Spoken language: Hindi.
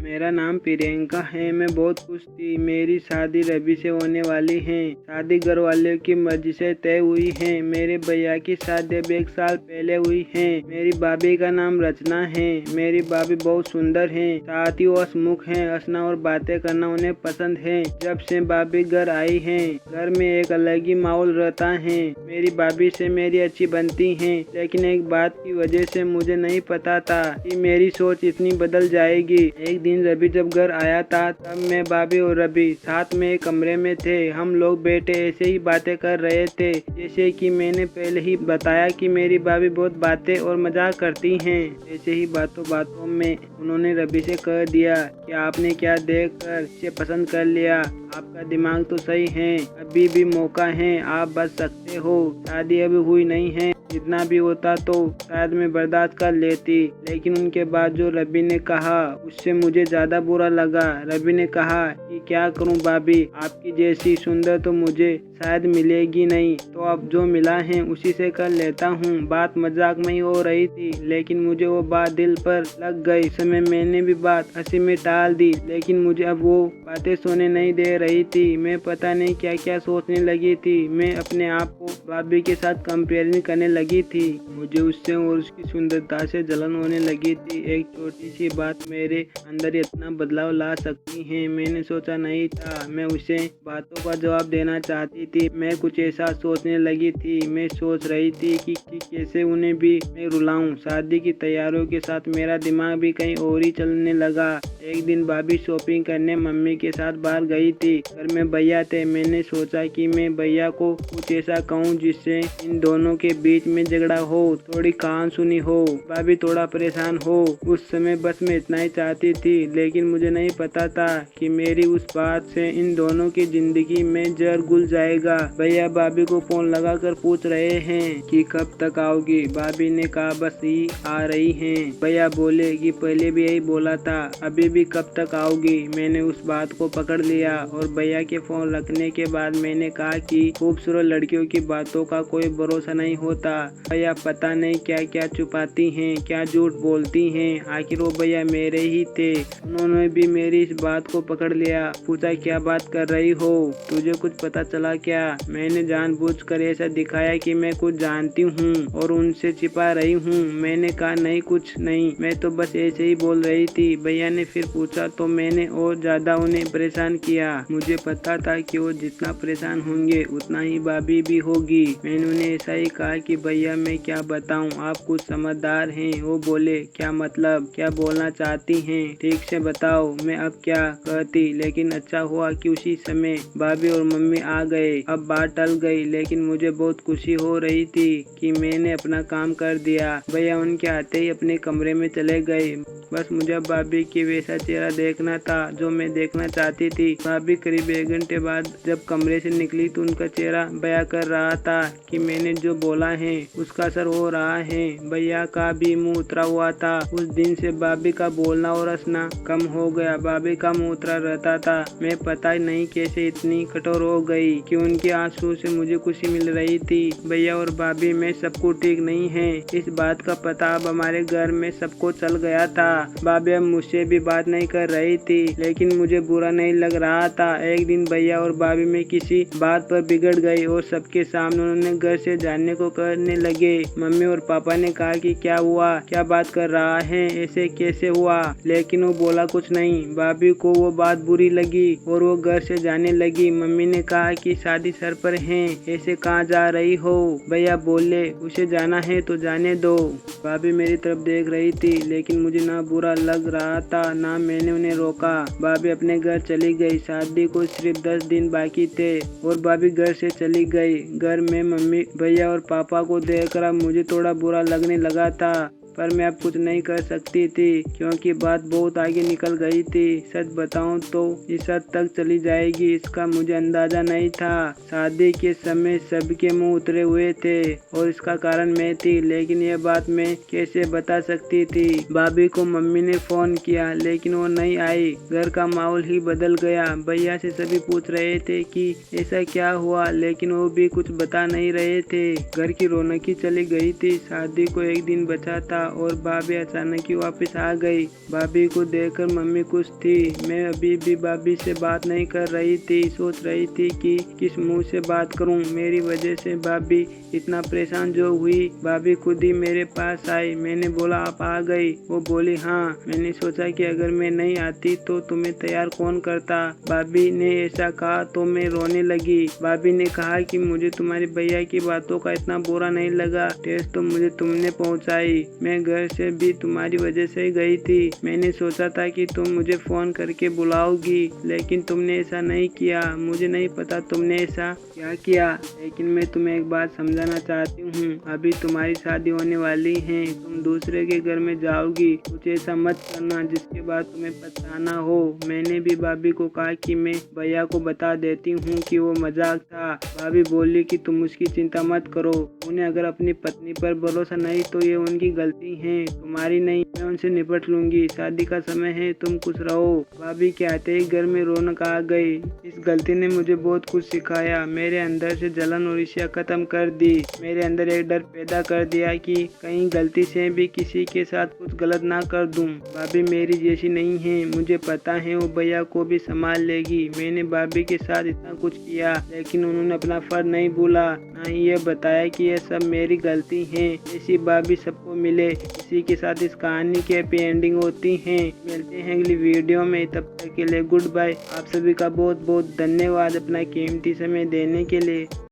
मेरा नाम प्रियंका है। मैं बहुत खुश थी। मेरी शादी रवि से होने वाली है। शादी घर वालों की मर्जी से तय हुई है। मेरे भैया की शादी अब 1 साल पहले हुई है। मेरी भाभी का नाम रचना है। मेरी भाभी बहुत सुंदर है, साथ ही वो हंसमुख है। हंसना और बातें करना उन्हें पसंद है। जब से भाभी घर आई है, घर में एक अलग ही माहौल रहता है। मेरी भाभी से मेरी अच्छी बनती है, लेकिन एक बात की वजह से मुझे नहीं पता था कि मेरी सोच इतनी बदल जाएगी। एक दिन रवि जब घर आया था, तब मैं, भाभी और रवि साथ में एक कमरे में थे। हम लोग बैठे ऐसे ही बातें कर रहे थे। जैसे कि मैंने पहले ही बताया कि मेरी भाभी बहुत बातें और मजाक करती हैं। ऐसे ही बातों बातों में उन्होंने रवि से कह दिया कि आपने क्या देखकर इसे पसंद कर लिया। आपका दिमाग तो सही है, अभी भी मौका है, आप बच सकते हो। शादी अभी हुई नहीं है, जितना भी होता तो शायद मैं बर्दाश्त कर लेती। लेकिन उनके बाद जो रवि ने कहा, उससे मुझे ज्यादा बुरा लगा। रवि ने कहा कि क्या करूं भाभी, आपकी जैसी सुंदर तो मुझे शायद मिलेगी नहीं, तो अब जो मिला है उसी से कर लेता हूं। बात मजाक में ही हो रही थी, लेकिन मुझे वो बात दिल पर लग गई। उस समय मैंने भी बात हंसी में टाल दी, लेकिन मुझे अब वो बातें सोने नहीं दे रही थी। मैं पता नहीं क्या क्या सोचने लगी थी। मैं अपने आप को भाभी के साथ कंपेयरिंग करने लगी थी। मुझे उससे और उसकी सुंदरता से जलन होने लगी थी। एक छोटी सी बात मेरे अंदर इतना बदलाव ला सकती है, मैंने सोचा नहीं था। मैं उसे बातों का जवाब देना चाहती थी। मैं कुछ ऐसा सोचने लगी थी। मैं सोच रही थी कि कैसे उन्हें भी मैं रुलाऊं। शादी की तैयारियों के साथ मेरा दिमाग भी कहीं और ही चलने लगा। एक दिन भाभी शॉपिंग करने मम्मी के साथ बाहर गई थी। घर में भैया थे। मैंने सोचा कि मैं भैया को कुछ ऐसा कहूँ जिससे इन दोनों के बीच में झगड़ा हो, थोड़ी कहान सुनी हो, भाभी थोड़ा परेशान हो। उस समय बस मैं इतना ही चाहती थी, लेकिन मुझे नहीं पता था कि मेरी उस बात से इन दोनों की जिंदगी में जहर घुल जाएगा। भैया भाभी को फोन लगाकर पूछ रहे हैं कि कब तक आओगी। भाभी ने कहा बस ही आ रही हैं। भैया बोले कि पहले भी यही बोला था, अभी भी कब तक आओगी। मैंने उस बात को पकड़ लिया और भैया के फोन रखने के बाद मैंने कहा कि खूबसूरत लड़कियों की बातों का कोई भरोसा नहीं होता। भैया पता नहीं क्या क्या छुपाती हैं, क्या झूठ बोलती हैं। आखिर वो भैया मेरे ही थे। उन्होंने भी मेरी इस बात को पकड़ लिया। पूछा क्या बात कर रही हो, तुझे कुछ पता चला क्या। मैंने जानबूझकर ऐसा दिखाया कि मैं कुछ जानती हूँ और उनसे छिपा रही हूँ। मैंने कहा नहीं, कुछ नहीं, मैं तो बस ऐसे ही बोल रही थी। भैया ने फिर पूछा तो मैंने और ज्यादा उन्हें परेशान किया। मुझे पता था कि वो जितना परेशान होंगे उतना ही भाभी भी होगी। मैंने उन्हें ऐसा ही कहा कि भैया मैं क्या बताऊं, आप कुछ समझदार हैं। वो बोले क्या मतलब, क्या बोलना चाहती हैं, ठीक से बताओ, मैं अब क्या कहती। लेकिन अच्छा हुआ कि उसी समय भाभी और मम्मी आ गए। अब बात टल गई, लेकिन मुझे बहुत खुशी हो रही थी कि मैंने अपना काम कर दिया। भैया उनके आते ही अपने कमरे में चले गए। बस मुझे भाभी की वैसा चेहरा देखना था जो मैं देखना चाहती थी। भाभी करीब 1 घंटे बाद जब कमरे से निकली तो उनका चेहरा बयां कर रहा था कि मैंने जो बोला है उसका असर हो रहा है। भैया का भी मुंह उतरा हुआ था। उस दिन से भाभी का बोलना और हंसना कम हो गया। भाभी का मुंह उतरा रहता था। मैं पता नहीं कैसे इतनी कठोर हो गई कि उनके आंसू से मुझे खुशी मिल रही थी। भैया और भाभी में सब कुछ ठीक नहीं है, इस बात का पता अब हमारे घर में सबको चल गया था। भाभी अब मुझसे भी बात नहीं कर रही थी, लेकिन मुझे बुरा नहीं लग रहा था। एक दिन भैया और भाभी में किसी बात पर बिगड़ गई और सबके सामने उन्होंने घर से जाने को करने लगे। मम्मी और पापा ने कहा कि क्या हुआ, क्या बात कर रहा है, ऐसे कैसे हुआ। लेकिन वो बोला कुछ नहीं। भाभी को वो बात बुरी लगी और वो घर से जाने लगी। मम्मी ने कहा कि शादी सर पर है, ऐसे कहाँ जा रही हो। भैया बोले उसे जाना है तो जाने दो। भाभी मेरी तरफ देख रही थी, लेकिन मुझे ना बुरा लग रहा था ना मैंने उन्हें रोका। भाभी अपने घर चली गई। शादी को सिर्फ 10 दिन बाकी थे और भाभी घर से चली गई। घर में मम्मी, भैया और पापा को देखकर अब मुझे थोड़ा बुरा लगने लगा था, पर मैं अब कुछ नहीं कर सकती थी क्योंकि बात बहुत आगे निकल गई थी। सच बताऊं तो इस हद तक चली जाएगी इसका मुझे अंदाजा नहीं था। शादी के समय सबके मुंह उतरे हुए थे और इसका कारण मैं थी, लेकिन यह बात मैं कैसे बता सकती थी। भाभी को मम्मी ने फोन किया, लेकिन वो नहीं आई। घर का माहौल ही बदल गया। भैया से सभी पूछ रहे थे कि ऐसा क्या हुआ, लेकिन वो भी कुछ बता नहीं रहे थे। घर की रौनक ही चली गई थी। शादी को 1 दिन बचा था और भाभी अचानक ही वापस आ गई। भाभी को देखकर मम्मी खुश थी। मैं अभी भी भाभी से बात नहीं कर रही थी। सोच रही थी कि किस मुंह से बात करूं। मेरी वजह से भाभी इतना परेशान जो हुई। भाभी खुद ही मेरे पास आई। मैंने बोला आप आ गई? वो बोली हाँ। मैंने सोचा कि अगर मैं नहीं आती तो तुम्हें तैयार कौन करता। भाभी ने ऐसा कहा तो मैं रोने लगी। भाभी ने कहा कि मुझे तुम्हारे भैया की बातों का इतना बुरा नहीं लगा। ठेस तो मुझे तुमने पहुंचाई। मैं घर से भी तुम्हारी वजह से गई थी। मैंने सोचा था कि तुम मुझे फोन करके बुलाओगी, लेकिन तुमने ऐसा नहीं किया। मुझे नहीं पता तुमने ऐसा क्या किया, लेकिन मैं तुम्हें एक बात समझाना चाहती हूँ। अभी तुम्हारी शादी होने वाली है। तुम दूसरे के घर में जाओगी। कुछ ऐसा मत करना जिसके बाद तुम्हें पछताना हो। मैंने भी भाभी को कहा कि मैं भैया को बता देती हूँ कि वो मजाक था। भाभी बोली कि तुम उसकी चिंता मत करो। उन्हें अगर अपनी पत्नी पर भरोसा नहीं तो ये उनकी गलती है, तुम्हारी नहीं। मैं उनसे निपट लूंगी। शादी का समय है, तुम खुश रहो। भाभी के आते ही घर में रौनक आ गई। इस गलती ने मुझे बहुत कुछ सिखाया। मेरे अंदर से जलन और ईर्ष्या खत्म कर दी। मेरे अंदर एक डर पैदा कर दिया कि कहीं गलती से भी किसी के साथ कुछ गलत ना कर दूं। भाभी मेरी जैसी नहीं है। मुझे पता है वो भैया को भी संभाल लेगी। मैंने भाभी के साथ इतना कुछ किया, लेकिन उन्होंने अपना फर्ज नहीं भूला, ना ही ये बताया कि यह सब मेरी गलती है। ऐसी भाभी सबको मिले। इसी के साथ इस कहानी की हैप्पी एंडिंग होती है। मिलते हैं अगली वीडियो में। तब तक के लिए गुड बाय। आप सभी का बहुत बहुत धन्यवाद अपना कीमती समय देने के लिए।